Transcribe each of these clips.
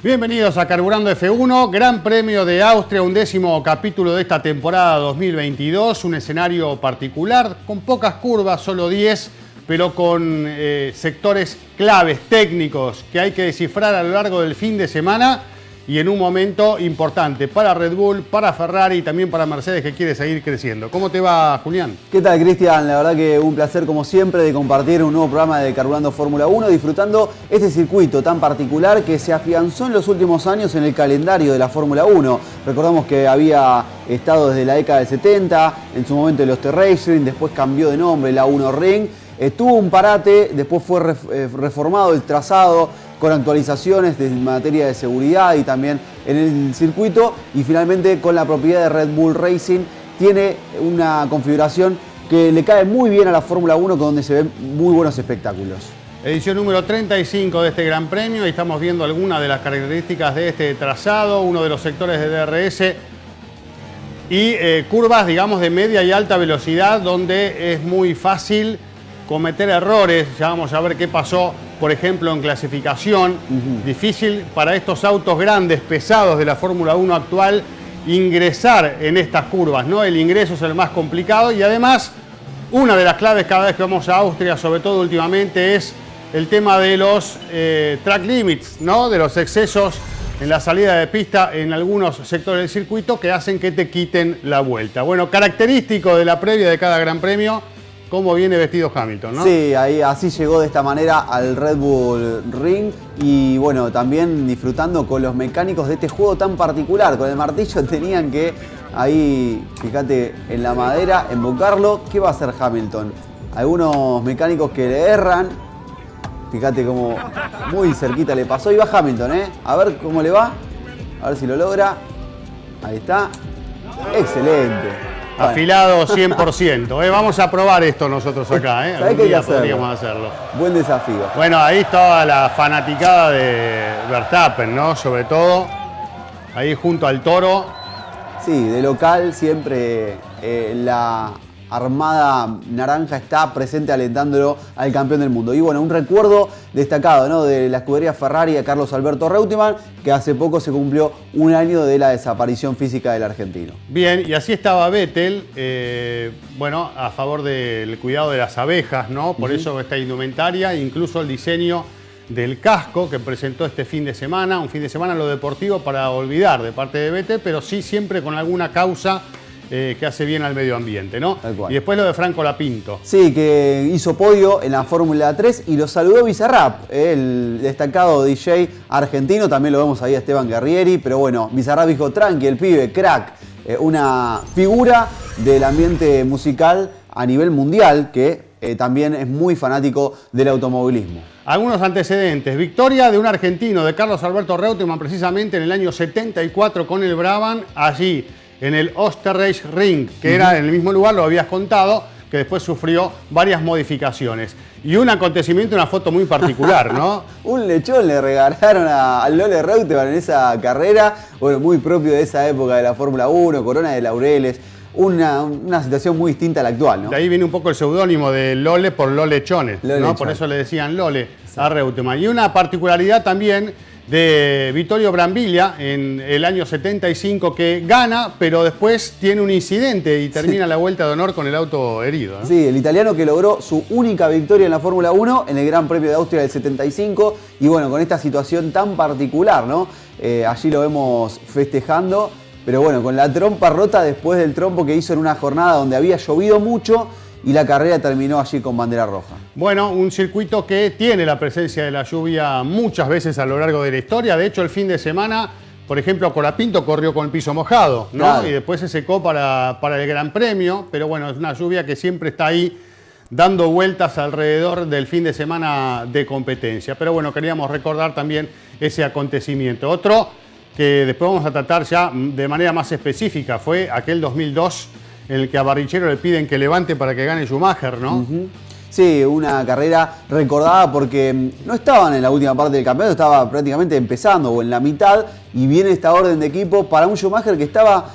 Bienvenidos a Carburando F1, Gran Premio de Austria, 11º capítulo de esta temporada 2022, un escenario particular, con pocas curvas, solo 10, pero con sectores claves, técnicos, que hay que descifrar a lo largo del fin de semana y en un momento importante para Red Bull, para Ferrari y también para Mercedes, que quiere seguir creciendo. ¿Cómo te va, Julián? ¿Qué tal, Cristian? La verdad que un placer, como siempre, de compartir un nuevo programa de Carburando Fórmula 1, disfrutando este circuito tan particular que se afianzó en los últimos años en el calendario de la Fórmula 1. Recordamos que había estado desde la década del 70, en su momento el Österreichring, después cambió de nombre, la 1 Ring. Tuvo un parate, después fue reformado el trazado con actualizaciones en materia de seguridad y también en el circuito, y finalmente con la propiedad de Red Bull Racing tiene una configuración que le cae muy bien a la Fórmula 1, con donde se ven muy buenos espectáculos. Edición número 35 de este Gran Premio y estamos viendo algunas de las características de este trazado, uno de los sectores de DRS y curvas, digamos, de media y alta velocidad, donde es muy fácil cometer errores. Ya vamos a ver qué pasó, por ejemplo, en clasificación. Difícil para estos autos grandes, pesados de la Fórmula 1 actual, ingresar en estas curvas, ¿no? El ingreso es el más complicado y además una de las claves cada vez que vamos a Austria, sobre todo últimamente, es el tema de los track limits, ¿no? De los excesos en la salida de pista en algunos sectores del circuito que hacen que te quiten la vuelta. Bueno, característico de la previa de cada Gran Premio, cómo viene vestido Hamilton, ¿no? Sí, así llegó de esta manera al Red Bull Ring y bueno, también disfrutando con los mecánicos de este juego tan particular. Con el martillo tenían que ahí, fíjate, en la madera, embocarlo. ¿Qué va a hacer Hamilton? Algunos mecánicos que le erran. Fíjate cómo muy cerquita le pasó y va Hamilton, ¿eh? A ver cómo le va, a ver si lo logra. Ahí está. Excelente. Afilado 100%. Vamos a probar esto nosotros acá. ¿Sabés qué hay que hacerlo? Podríamos hacerlo. Buen desafío. Bueno, ahí estaba la fanaticada de Verstappen, ¿no? Sobre todo, ahí junto al Toro. Sí, de local siempre la Armada Naranja está presente alentándolo al campeón del mundo. Y bueno, un recuerdo destacado, ¿no?, de la escudería Ferrari a Carlos Alberto Reutemann, que hace poco se cumplió un año de la desaparición física del argentino. Bien, y así estaba Vettel, bueno, a favor del cuidado de las abejas, ¿no? Por eso esta indumentaria, incluso el diseño del casco que presentó este fin de semana, un fin de semana en lo deportivo para olvidar de parte de Vettel, pero sí siempre con alguna causa que hace bien al medio ambiente, ¿no? Y después lo de Franco Lapinto. Sí, que hizo podio en la Fórmula 3 y lo saludó Bizarrap, el destacado DJ argentino. También lo vemos ahí a Esteban Guerrieri, pero bueno, Bizarrap dijo: tranqui, el pibe, crack. Una figura del ambiente musical a nivel mundial que también es muy fanático del automovilismo. Algunos antecedentes: victoria de un argentino, de Carlos Alberto Reutemann, precisamente en el año 74 con el Brabham, allí en el Österreichring, que era en el mismo lugar, lo habías contado, que después sufrió varias modificaciones. Y un acontecimiento, una foto muy particular, ¿no? Un lechón le regalaron a Lole Reutemann en esa carrera, bueno, muy propio de esa época de la Fórmula 1, corona de laureles. Una situación muy distinta a la actual, ¿no? De ahí viene un poco el seudónimo de Lole por Lolechones, ¿no? Lechón. Por eso le decían Lole a Reutemann. Y una particularidad también de Vittorio Brambilla en el año 75, que gana, pero después tiene un incidente y termina la vuelta de honor con el auto herido, ¿no? Sí, el italiano que logró su única victoria en la Fórmula 1 en el Gran Premio de Austria del 75, y bueno, con esta situación tan particular, ¿no? Allí lo vemos festejando, pero bueno, con la trompa rota después del trompo que hizo en una jornada donde había llovido mucho y la carrera terminó allí con bandera roja. Bueno, un circuito que tiene la presencia de la lluvia muchas veces a lo largo de la historia. De hecho, el fin de semana, por ejemplo, Colapinto corrió con el piso mojado, ¿no? Claro. Y después se secó para el Gran Premio, pero bueno, es una lluvia que siempre está ahí dando vueltas alrededor del fin de semana de competencia. Pero bueno, queríamos recordar también ese acontecimiento. Otro que después vamos a tratar ya de manera más específica fue aquel 2002, en el que a Barrichello le piden que levante para que gane Schumacher, ¿no? Sí, una carrera recordada porque no estaban en la última parte del campeonato, estaba prácticamente empezando o en la mitad, y viene esta orden de equipo para un Schumacher que estaba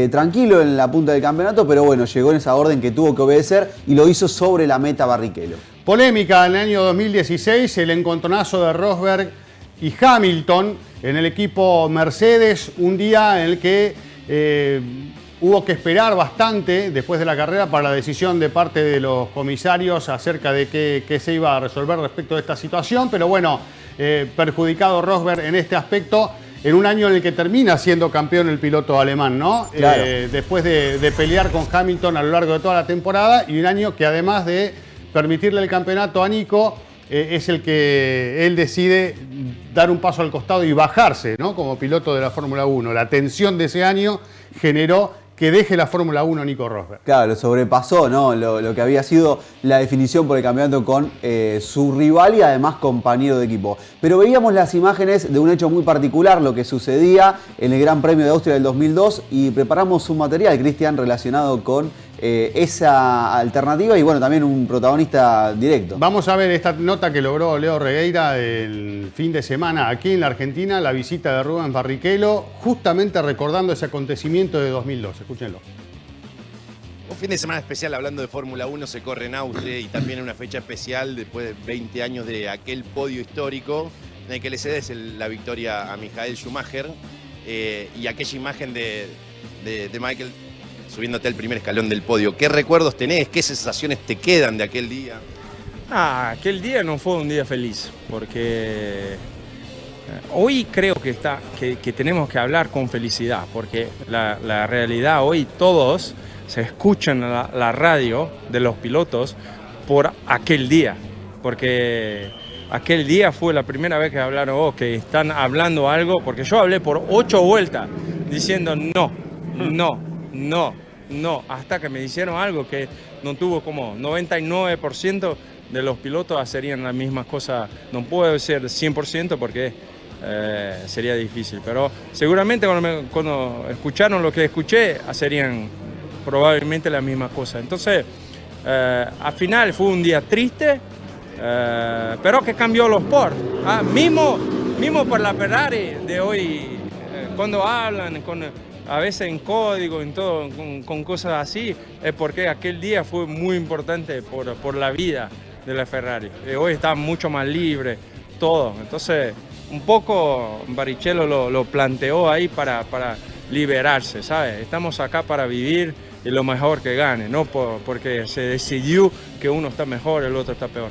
tranquilo en la punta del campeonato, pero bueno, llegó en esa orden que tuvo que obedecer y lo hizo sobre la meta Barrichello. Polémica en el año 2016, el encontronazo de Rosberg y Hamilton en el equipo Mercedes, un día en el que hubo que esperar bastante después de la carrera para la decisión de parte de los comisarios acerca de qué se iba a resolver respecto de esta situación, pero bueno, perjudicado Rosberg en este aspecto, en un año en el que termina siendo campeón el piloto alemán, ¿no? Claro. Después de pelear con Hamilton a lo largo de toda la temporada, y un año que además de permitirle el campeonato a Nico, es el que él decide dar un paso al costado y bajarse, ¿no? Como piloto de la Fórmula 1. La tensión de ese año generó que deje la Fórmula 1 Nico Rosberg. Claro, lo sobrepasó, ¿no? Lo que había sido la definición por el campeonato con su rival y además compañero de equipo. Pero veíamos las imágenes de un hecho muy particular, lo que sucedía en el Gran Premio de Austria del 2002, y preparamos un material, Cristian, relacionado con esa alternativa y bueno, también un protagonista directo. Vamos a ver esta nota que logró Leo Regueira el fin de semana aquí en la Argentina, la visita de Rubens Barrichello, justamente recordando ese acontecimiento de 2002. Escúchenlo. Un fin de semana especial hablando de Fórmula 1 se corre en Austria y también una fecha especial después de 20 años de aquel podio histórico en el que le cedes la victoria a Michael Schumacher y aquella imagen de Michael subiéndote al primer escalón del podio. ¿Qué recuerdos tenés? ¿Qué sensaciones te quedan de aquel día? Aquel día no fue un día feliz, porque hoy creo que tenemos que hablar con felicidad, porque la realidad hoy todos se escuchan la radio de los pilotos por aquel día, porque aquel día fue la primera vez que hablaron, que están hablando algo, porque yo hablé por 8 vueltas diciendo no, hasta que me dijeron algo que no tuvo como 99% de los pilotos harían la misma cosa. No puedo ser 100% porque sería difícil, pero seguramente cuando escucharon lo que escuché, harían probablemente la misma cosa. Entonces, al final fue un día triste, pero que cambió los sports. Mismo por la Ferrari de hoy, cuando hablan a veces en código, en todo, con cosas así, es porque aquel día fue muy importante por la vida de la Ferrari. Hoy está mucho más libre, todo. Entonces, un poco Barrichello lo planteó ahí para liberarse, ¿sabes? Estamos acá para vivir y lo mejor que gane, no porque se decidió que uno está mejor, el otro está peor.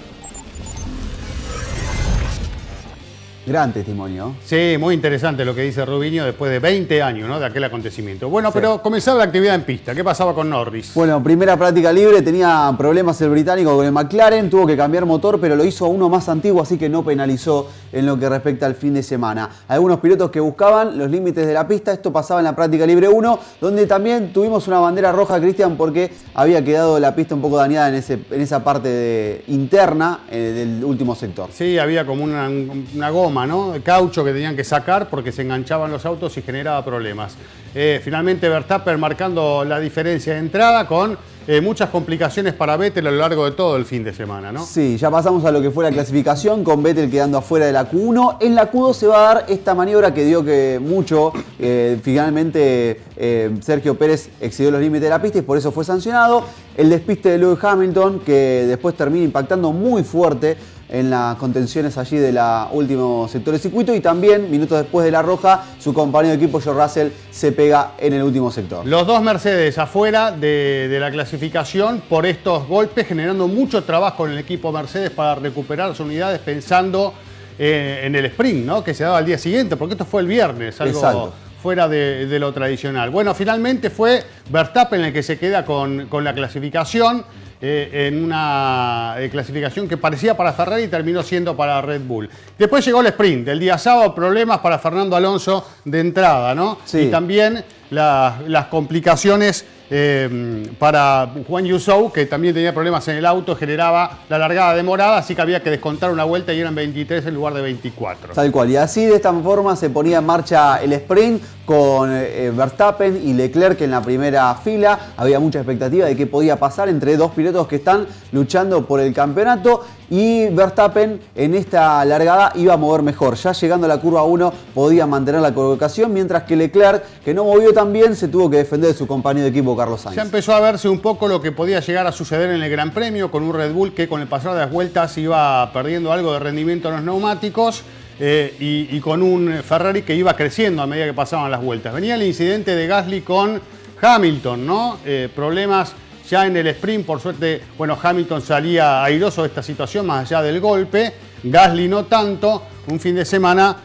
Gran testimonio. Sí, muy interesante lo que dice Rubiño después de 20 años, ¿no? De aquel acontecimiento. Bueno, sí. Pero comenzaba la actividad en pista. ¿Qué pasaba con Norris? Bueno, primera práctica libre, tenía problemas el británico con el McLaren, tuvo que cambiar motor, pero lo hizo a uno más antiguo, así que no penalizó en lo que respecta al fin de semana. Algunos pilotos que buscaban los límites de la pista, esto pasaba en la práctica libre 1, donde también tuvimos una bandera roja, Cristian, porque había quedado la pista un poco dañada en esa parte interna del último sector. Sí, había como una goma, ¿no? De caucho que tenían que sacar porque se enganchaban los autos y generaba problemas. Finalmente Verstappen marcando la diferencia de entrada con muchas complicaciones para Vettel a lo largo de todo el fin de semana, ¿no? Sí, ya pasamos a lo que fue la clasificación con Vettel quedando afuera de la Q1. En la Q2 se va a dar esta maniobra que dio que mucho, finalmente Sergio Pérez excedió los límites de la pista y por eso fue sancionado. El despiste de Lewis Hamilton que después termina impactando muy fuerte en las contenciones allí de la último sector del circuito y también, minutos después de la roja, su compañero de equipo George Russell se pega en el último sector. Los dos Mercedes afuera de la clasificación por estos golpes, generando mucho trabajo en el equipo Mercedes para recuperar sus unidades pensando en el sprint, ¿no? Que se daba al día siguiente, porque esto fue el viernes, algo Exacto. fuera de lo tradicional. Bueno, finalmente fue Verstappen el que se queda con la clasificación. En una clasificación que parecía para Ferrari y terminó siendo para Red Bull. Después llegó el sprint del día sábado, problemas para Fernando Alonso de entrada, ¿no? Sí. Y también las complicaciones para Juan Yusou, que también tenía problemas en el auto, generaba la largada demorada, así que había que descontar una vuelta y eran 23 en lugar de 24. Tal cual, y así de esta forma se ponía en marcha el sprint con Verstappen y Leclerc en la primera fila. Había mucha expectativa de qué podía pasar entre dos pilotos que están luchando por el campeonato y Verstappen en esta largada iba a mover mejor. Ya llegando a la curva 1 podía mantener la colocación, mientras que Leclerc, que no movió tan bien, se tuvo que defender de su compañero de equipo Carlos Sainz. Ya empezó a verse un poco lo que podía llegar a suceder en el Gran Premio con un Red Bull que con el pasar de las vueltas iba perdiendo algo de rendimiento en los neumáticos. y con un Ferrari que iba creciendo a medida que pasaban las vueltas. Venía el incidente de Gasly con Hamilton, ¿no? Problemas ya en el sprint, por suerte, bueno, Hamilton salía airoso de esta situación más allá del golpe, Gasly no tanto. Un fin de semana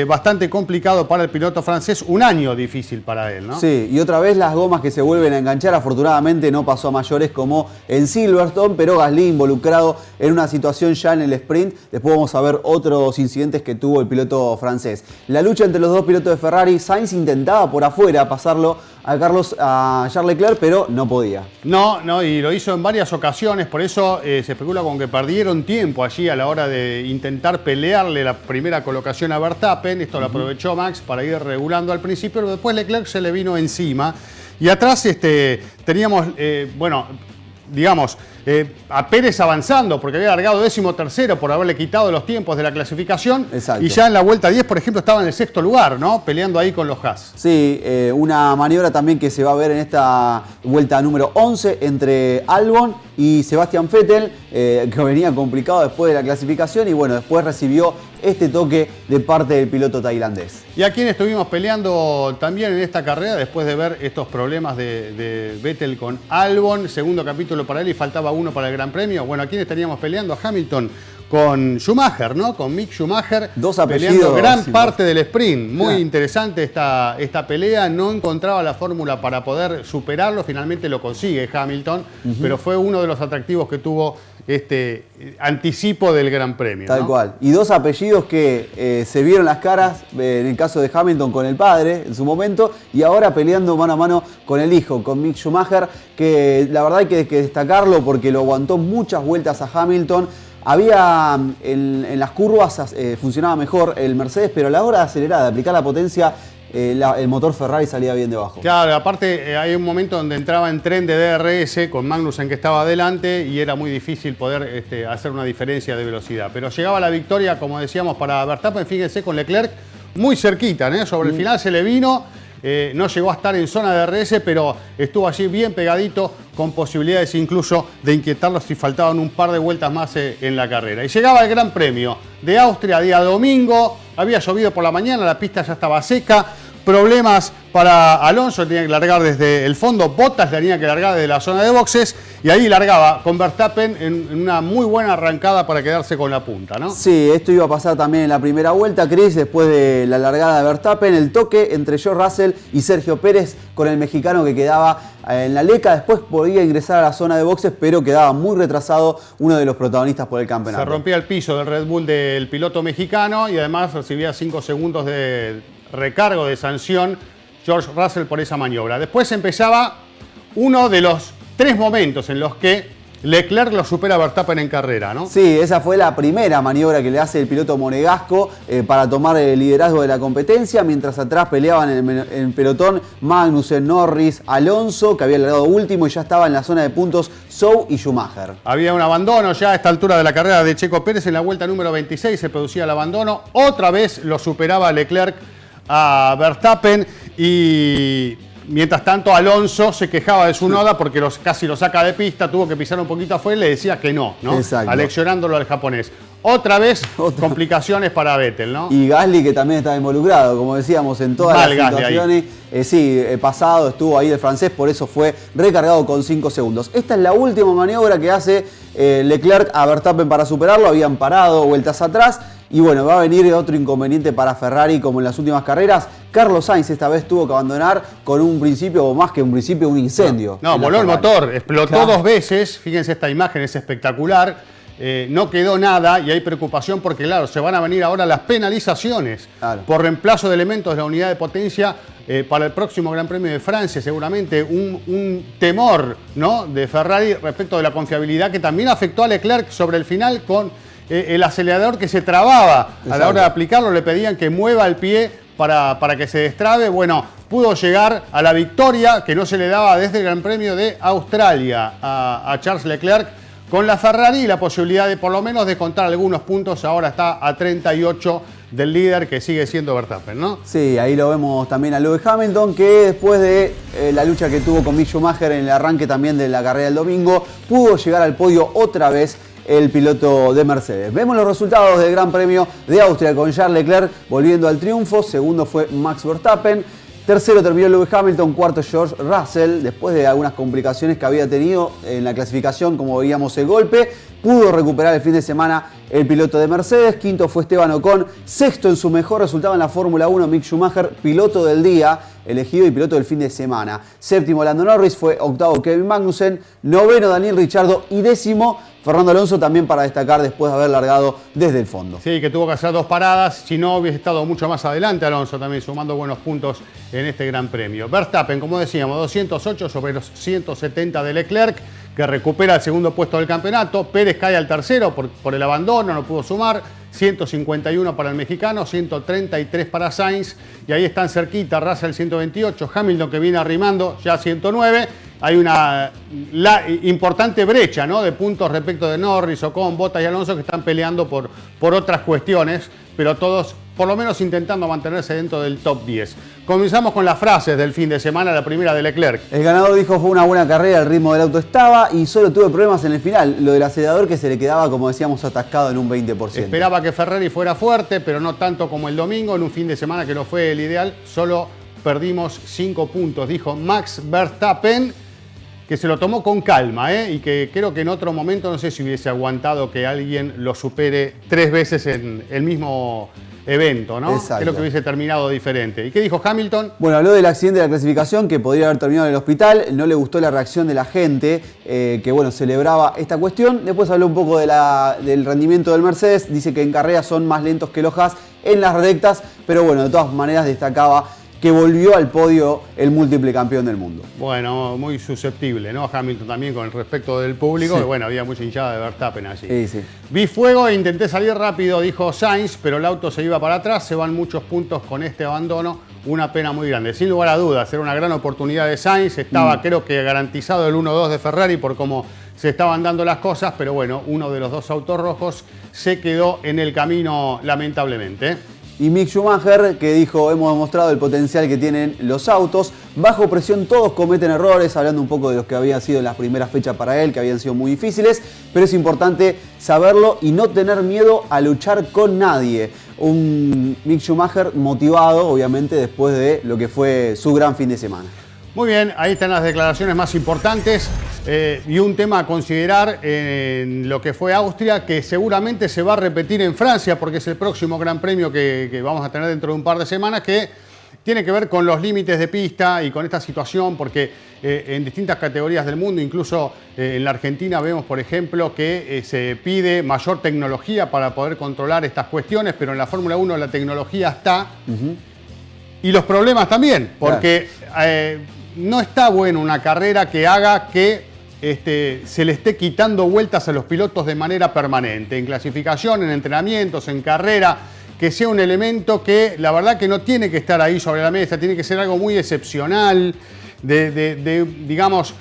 bastante complicado para el piloto francés, un año difícil para él, ¿no? Sí, y otra vez las gomas que se vuelven a enganchar, afortunadamente no pasó a mayores como en Silverstone, pero Gasly involucrado en una situación ya en el sprint. Después vamos a ver otros incidentes que tuvo el piloto francés. La lucha entre los dos pilotos de Ferrari, Sainz intentaba por afuera pasarlo a Charles Leclerc, pero no podía. No, y lo hizo en varias ocasiones, por eso se especula con que perdieron tiempo allí a la hora de intentar pelearle la primera colocación a Verstappen. Esto lo aprovechó Max para ir regulando al principio, pero después Leclerc se le vino encima. Y atrás teníamos, a Pérez avanzando, porque había largado 13º por haberle quitado los tiempos de la clasificación. Exacto. Y ya en la vuelta 10, por ejemplo, estaba en el 6º lugar, ¿no? Peleando ahí con los Haas. Sí, una maniobra también que se va a ver en esta vuelta número 11 entre Albon y Sebastian Vettel, que venía complicado después de la clasificación y bueno, después recibió este toque de parte del piloto tailandés. Y a quien estuvimos peleando también en esta carrera después de ver estos problemas de Vettel con Albon, segundo capítulo para él y faltaba uno para el Gran Premio. Bueno, a quien estaríamos peleando, a Hamilton con Schumacher, ¿no? Con Mick Schumacher. Dos apellidos. Peleando gran parte del sprint. Muy interesante esta pelea. No encontraba la fórmula para poder superarlo. Finalmente lo consigue Hamilton, pero fue uno de los atractivos que tuvo este anticipo del Gran Premio. Tal ¿no? cual. Y dos apellidos que se vieron las caras, en el caso de Hamilton con el padre en su momento, y ahora peleando mano a mano con el hijo, con Mick Schumacher, que la verdad hay que destacarlo porque lo aguantó muchas vueltas a Hamilton. Había en las curvas funcionaba mejor el Mercedes, pero a la hora de acelerar, de aplicar la potencia, el motor Ferrari salía bien debajo. Claro, aparte hay un momento donde entraba en tren de DRS con Magnussen que estaba adelante y era muy difícil poder hacer una diferencia de velocidad. Pero llegaba la victoria, como decíamos, para Verstappen, fíjense, con Leclerc muy cerquita, ¿eh? Sobre el final se le vino. No llegó a estar en zona de DRS, pero estuvo allí bien pegadito, con posibilidades incluso de inquietarlos si faltaban un par de vueltas más en la carrera. Y llegaba el Gran Premio de Austria, día domingo. Había llovido por la mañana, la pista ya estaba seca. Problemas para Alonso, tenía que largar desde el fondo. Bottas tenía que largar desde la zona de boxes. Y ahí largaba con Verstappen en una muy buena arrancada para quedarse con la punta, ¿no? Sí, esto iba a pasar también en la primera vuelta, Chris, después de la largada de Verstappen, el toque entre George Russell y Sergio Pérez con el mexicano que quedaba en la leca. Después podía ingresar a la zona de boxes, pero quedaba muy retrasado uno de los protagonistas por el campeonato. Se rompía el piso del Red Bull del piloto mexicano y además recibía 5 segundos de recargo de sanción George Russell por esa maniobra. Después empezaba uno de los 3 momentos en los que Leclerc lo supera a Verstappen en carrera, ¿no? Sí, esa fue la primera maniobra que le hace el piloto monegasco para tomar el liderazgo de la competencia, mientras atrás peleaban en el pelotón Magnussen, Norris, Alonso, que había largado último y ya estaba en la zona de puntos Zhou y Schumacher. Había un abandono ya a esta altura de la carrera de Checo Pérez en la vuelta número 26, se producía el abandono, otra vez lo superaba Leclerc a Verstappen y mientras tanto Alonso se quejaba de su noda porque casi lo saca de pista, tuvo que pisar un poquito afuera y le decía que no, Exacto. Aleccionándolo al japonés. Otra vez complicaciones para Vettel, ¿no? Y Gasly, que también estaba involucrado, como decíamos, en todas Mal las Gasly situaciones. Pasado estuvo ahí el francés, por eso fue recargado con 5 segundos. Esta es la última maniobra que hace Leclerc a Verstappen para superarlo. Habían parado vueltas atrás. Y bueno, va a venir otro inconveniente para Ferrari como en las últimas carreras. Carlos Sainz esta vez tuvo que abandonar con un principio, o más que un principio, un incendio. No, voló el motor, explotó 2 veces. Fíjense, esta imagen es espectacular. No quedó nada y hay preocupación porque, claro, se van a venir ahora las penalizaciones por reemplazo de elementos de la unidad de potencia para el próximo Gran Premio de Francia. Seguramente un temor, ¿no?, de Ferrari respecto de la confiabilidad que también afectó a Leclerc sobre el final con el acelerador que se trababa. A la hora de aplicarlo le pedían que mueva el pie para que se destrabe. Bueno, pudo llegar a la victoria que no se le daba desde el Gran Premio de Australia a Charles Leclerc con la Ferrari y la posibilidad de por lo menos descontar algunos puntos. Ahora está a 38 del líder que sigue siendo Verstappen, ¿no? Sí, ahí lo vemos también a Lewis Hamilton, que después de la lucha que tuvo con Mick Schumacher en el arranque también de la carrera del domingo, pudo llegar al podio otra vez el piloto de Mercedes. Vemos los resultados del Gran Premio de Austria con Charles Leclerc volviendo al triunfo. Segundo fue Max Verstappen. Tercero terminó Lewis Hamilton, cuarto George Russell, después de algunas complicaciones que había tenido en la clasificación, como veíamos el golpe. Pudo recuperar el fin de semana el piloto de Mercedes. Quinto fue Esteban Ocon. Sexto en su mejor resultado en la Fórmula 1, Mick Schumacher, piloto del día elegido y piloto del fin de semana. Séptimo Lando Norris, fue octavo Kevin Magnussen, noveno Daniel Ricciardo y décimo Fernando Alonso, también para destacar después de haber largado desde el fondo. Sí, que tuvo que hacer 2 paradas, si no hubiese estado mucho más adelante Alonso también sumando buenos puntos en este Gran Premio. Verstappen, como decíamos, 208 sobre los 170 de Leclerc, que recupera el segundo puesto del campeonato. Pérez cae al tercero por el abandono, no pudo sumar. 151 para el mexicano, 133 para Sainz, y ahí están cerquita Russell 128, Hamilton que viene arrimando ya 109. Hay una importante brecha, ¿no?, de puntos respecto de Norris, Ocon, Bottas y Alonso, que están peleando por otras cuestiones, pero todos por lo menos intentando mantenerse dentro del top 10. Comenzamos con las frases del fin de semana, la primera de Leclerc. El ganador dijo: fue una buena carrera, el ritmo del auto estaba y solo tuve problemas en el final. Lo del acelerador que se le quedaba, como decíamos, atascado en un 20%. Esperaba que Ferrari fuera fuerte, pero no tanto como el domingo, en un fin de semana que no fue el ideal. Solo perdimos 5 puntos, dijo Max Verstappen, que se lo tomó con calma, y que creo que en otro momento no sé si hubiese aguantado que alguien lo supere 3 veces en el mismo evento, ¿no? Exacto. Creo que hubiese terminado diferente. ¿Y qué dijo Hamilton? Bueno, habló del accidente de la clasificación, que podría haber terminado en el hospital. No le gustó la reacción de la gente, que bueno, celebraba esta cuestión. Después habló un poco del rendimiento del Mercedes. Dice que en carreras son más lentos que los Haas en las rectas, pero bueno, de todas maneras destacaba que volvió al podio el múltiple campeón del mundo. Bueno, muy susceptible, ¿no? Hamilton también con el respecto del público, sí. Que bueno, había mucha hinchada de Verstappen allí. Sí, sí. Vi fuego e intenté salir rápido, dijo Sainz, pero el auto se iba para atrás, se van muchos puntos con este abandono, una pena muy grande. Sin lugar a dudas, era una gran oportunidad de Sainz, estaba creo que garantizado el 1-2 de Ferrari por cómo se estaban dando las cosas, pero bueno, uno de los 2 autos rojos se quedó en el camino lamentablemente. Y Mick Schumacher, que dijo: hemos demostrado el potencial que tienen los autos, bajo presión todos cometen errores, hablando un poco de los que habían sido en las primeras fechas para él, que habían sido muy difíciles, pero es importante saberlo y no tener miedo a luchar con nadie. Un Mick Schumacher motivado, obviamente, después de lo que fue su gran fin de semana. Muy bien, ahí están las declaraciones más importantes y un tema a considerar en lo que fue Austria, que seguramente se va a repetir en Francia, porque es el próximo Gran Premio que vamos a tener dentro de un par de semanas, que tiene que ver con los límites de pista y con esta situación, porque en distintas categorías del mundo, incluso en la Argentina vemos, por ejemplo, que se pide mayor tecnología para poder controlar estas cuestiones, pero en la Fórmula 1 la tecnología está y los problemas también, porque no está bueno una carrera que haga que se le esté quitando vueltas a los pilotos de manera permanente, en clasificación, en entrenamientos, en carrera, que sea un elemento que la verdad que no tiene que estar ahí sobre la mesa, tiene que ser algo muy excepcional, digamos,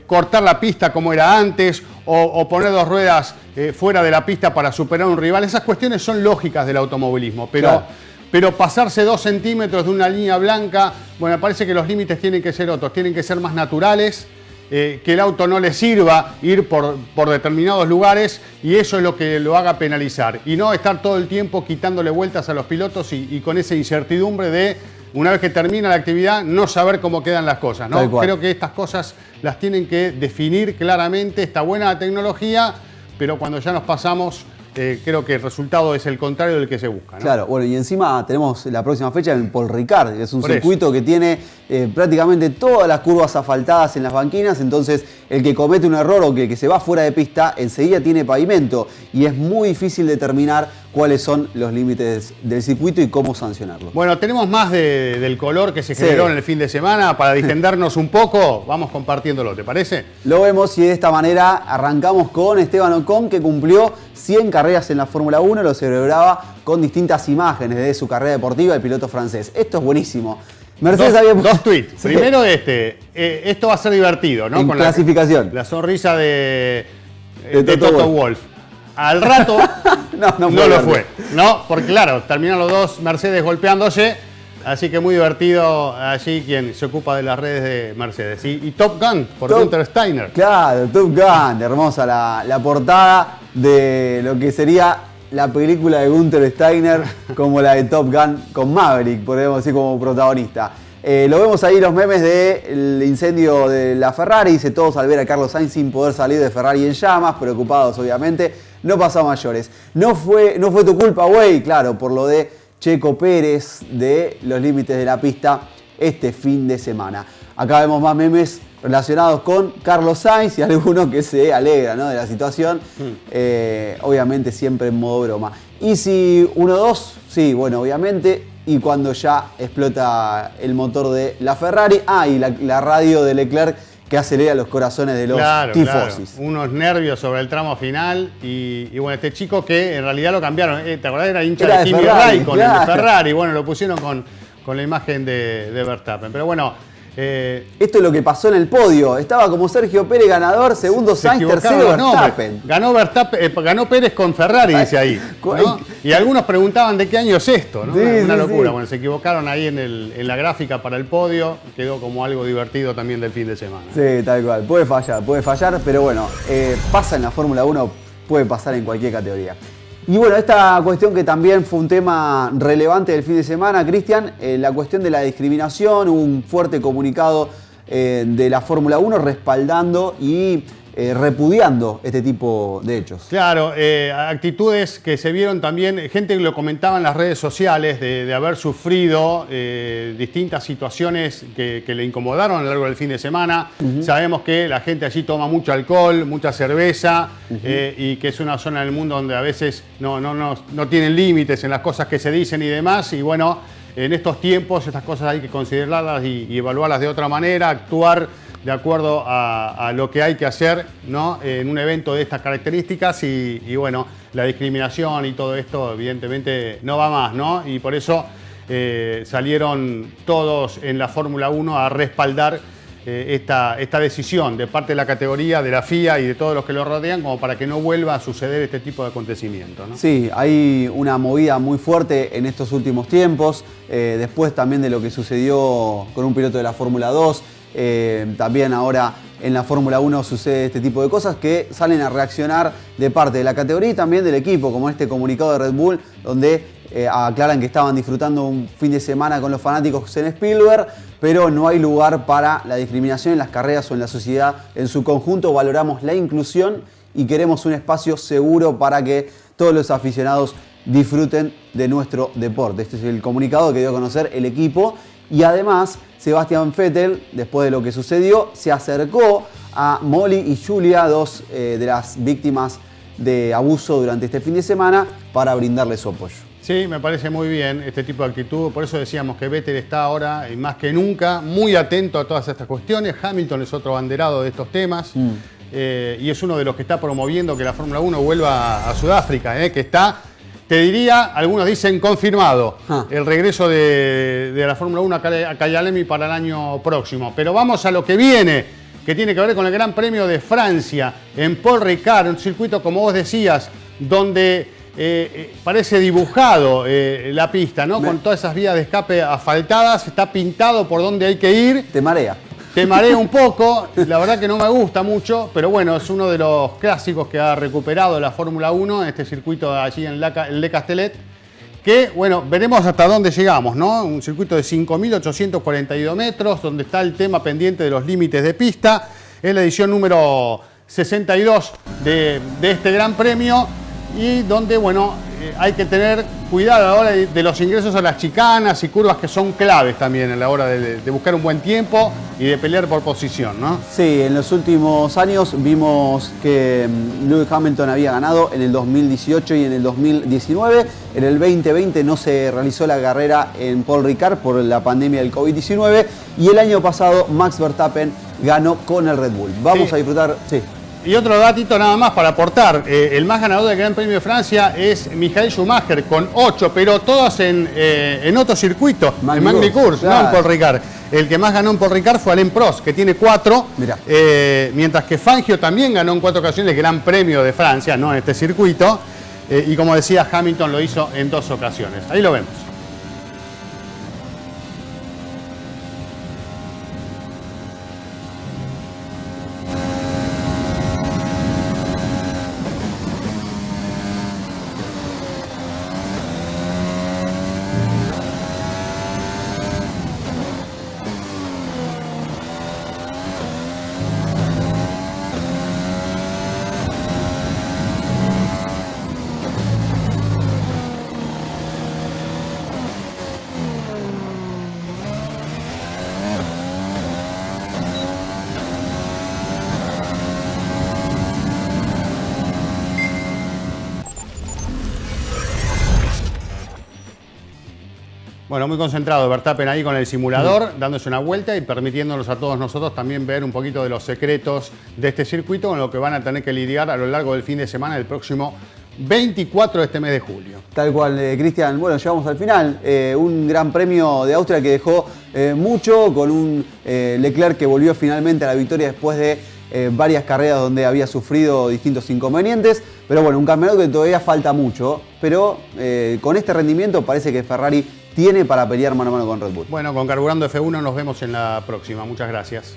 cortar la pista como era antes, o poner 2 ruedas fuera de la pista para superar a un rival. Esas cuestiones son lógicas del automovilismo, pero... Claro. Pero pasarse 2 centímetros de una línea blanca, bueno, me parece que los límites tienen que ser otros, tienen que ser más naturales, que el auto no le sirva ir por determinados lugares y eso es lo que lo haga penalizar. Y no estar todo el tiempo quitándole vueltas a los pilotos y con esa incertidumbre de, una vez que termina la actividad, no saber cómo quedan las cosas, ¿no? Creo que estas cosas las tienen que definir claramente. Está buena la tecnología, pero cuando ya nos pasamos... creo que el resultado es el contrario del que se busca, ¿no? Claro, bueno, y encima tenemos la próxima fecha en Paul Ricard, es un circuito que tiene prácticamente todas las curvas asfaltadas en las banquinas, entonces el que comete un error o que se va fuera de pista enseguida tiene pavimento y es muy difícil determinar cuáles son los límites del circuito y cómo sancionarlo. Bueno, tenemos más del color que se generó en el fin de semana. Para distendernos un poco, vamos compartiéndolo, ¿te parece? Lo vemos y de esta manera arrancamos con Esteban Ocon, que cumplió 100 carreras en la Fórmula 1, lo celebraba con distintas imágenes de su carrera deportiva, el piloto francés. Esto es buenísimo. Mercedes dos tweets. Sí. Primero esto va a ser divertido, ¿no? En con clasificación. La sonrisa de Toto Wolff. Al rato no lo fue, ¿no? Porque claro, terminaron los 2 Mercedes golpeándose, así que muy divertido allí quien se ocupa de las redes de Mercedes. Y Top Gun por Günther Steiner. Claro, Top Gun, hermosa la portada. de lo que sería la película de Gunther Steiner como la de Top Gun con Maverick, podemos decir, como protagonista. Lo vemos ahí los memes del incendio de la Ferrari, dice todos al ver a Carlos Sainz sin poder salir de Ferrari en llamas, preocupados obviamente, no pasó a mayores. No fue tu culpa, güey, claro, por lo de Checo Pérez de los límites de la pista este fin de semana. Acá vemos más memes relacionados con Carlos Sainz y algunos que se alegran, ¿no?, de la situación, obviamente siempre en modo broma. Y si 1-2, sí, bueno, obviamente. Y cuando ya explota el motor de la Ferrari. Y la radio de Leclerc que acelera los corazones de los tifosis. Claro. Unos nervios sobre el tramo final. Y bueno, este chico que en realidad lo cambiaron. ¿Te acordás? Era hincha de Kimi Raikkonen, con el de Ferrari. Bueno, lo pusieron con la imagen de Verstappen. Pero bueno. Esto es lo que pasó en el podio. Estaba como Sergio Pérez ganador, segundo Sainz, tercero Verstappen. Ganó Pérez con Ferrari, dice ahí, ¿no? Y algunos preguntaban de qué año es esto, ¿no? Sí, una locura. Sí. Bueno, se equivocaron ahí en la gráfica para el podio. Quedó como algo divertido también del fin de semana. Sí, tal cual. Puede fallar, pero bueno, pasa en la Fórmula 1, puede pasar en cualquier categoría. Y bueno, esta cuestión que también fue un tema relevante del fin de semana, Cristian, la cuestión de la discriminación, un fuerte comunicado de la Fórmula 1 respaldando y repudiando este tipo de hechos. Claro, actitudes que se vieron también, gente que lo comentaba en las redes sociales, de haber sufrido distintas situaciones que le incomodaron a lo largo del fin de semana. Sabemos que la gente allí toma mucho alcohol, mucha cerveza, y que es una zona del mundo donde a veces no tienen límites en las cosas que se dicen y demás. Y bueno, en estos tiempos estas cosas hay que considerarlas y evaluarlas de otra manera, actuar de acuerdo a lo que hay que hacer, ¿no?, en un evento de estas características. Y bueno, la discriminación y todo esto evidentemente no va más, ¿no? Y por eso salieron todos en la Fórmula 1 a respaldar esta decisión de parte de la categoría, de la FIA y de todos los que lo rodean, como para que no vuelva a suceder este tipo de acontecimientos, ¿no? Sí, hay una movida muy fuerte en estos últimos tiempos, después también de lo que sucedió con un piloto de la Fórmula 2, también ahora en la Fórmula 1 sucede este tipo de cosas que salen a reaccionar de parte de la categoría y también del equipo, como este comunicado de Red Bull, donde aclaran que estaban disfrutando un fin de semana con los fanáticos en Spielberg, pero no hay lugar para la discriminación en las carreras o en la sociedad en su conjunto. Valoramos la inclusión y queremos un espacio seguro para que todos los aficionados disfruten de nuestro deporte. Este es el comunicado que dio a conocer el equipo. Y además, Sebastian Vettel, después de lo que sucedió, se acercó a Molly y Julia, dos de las víctimas de abuso durante este fin de semana, para brindarles su apoyo. Sí, me parece muy bien este tipo de actitud. Por eso decíamos que Vettel está ahora, y más que nunca, muy atento a todas estas cuestiones. Hamilton es otro abanderado de estos temas. Y es uno de los que está promoviendo que la Fórmula 1 vuelva a Sudáfrica, que está... Te diría, algunos dicen confirmado, el regreso de la Fórmula 1 a Kyalami para el año próximo. Pero vamos a lo que viene, que tiene que ver con el Gran Premio de Francia en Paul Ricard, un circuito, como vos decías, donde parece dibujado la pista, ¿no? Con todas esas vías de escape asfaltadas, está pintado por donde hay que ir. Te marea. Te marea un poco, la verdad que no me gusta mucho, pero bueno, es uno de los clásicos que ha recuperado la Fórmula 1, este circuito allí en Le Castellet, que bueno, veremos hasta dónde llegamos, ¿no? Un circuito de 5.842 metros, donde está el tema pendiente de los límites de pista. Es la edición número 62 de este Gran Premio y donde, bueno, hay que tener cuidado a la hora de los ingresos a las chicanas y curvas que son claves también a la hora de buscar un buen tiempo y de pelear por posición, ¿no? Sí, en los últimos años vimos que Lewis Hamilton había ganado en el 2018 y en el 2019. En el 2020 no se realizó la carrera en Paul Ricard por la pandemia del COVID-19 y el año pasado Max Verstappen ganó con el Red Bull. Vamos a disfrutar... Sí. Y otro datito nada más para aportar, el más ganador del Gran Premio de Francia es Michael Schumacher con 8, pero todos en otro circuito, en Magny-Cours, claro, no en Paul Ricard. El que más ganó en Paul Ricard fue Alain Prost, que tiene 4, mientras que Fangio también ganó en 4 ocasiones el Gran Premio de Francia, no en este circuito, y como decía, Hamilton lo hizo en 2 ocasiones. Ahí lo vemos. Bueno, muy concentrado Verstappen ahí con el simulador, dándose una vuelta y permitiéndonos a todos nosotros también ver un poquito de los secretos de este circuito con lo que van a tener que lidiar a lo largo del fin de semana del próximo 24 de este mes de julio. Tal cual, Cristian. Bueno, llegamos al final. Un gran premio de Austria que dejó mucho, con un Leclerc que volvió finalmente a la victoria después de varias carreras donde había sufrido distintos inconvenientes. Pero bueno, un campeonato que todavía falta mucho. Pero con este rendimiento parece que Ferrari tiene para pelear mano a mano con Red Bull. Bueno, con Carburando F1 nos vemos en la próxima. Muchas gracias.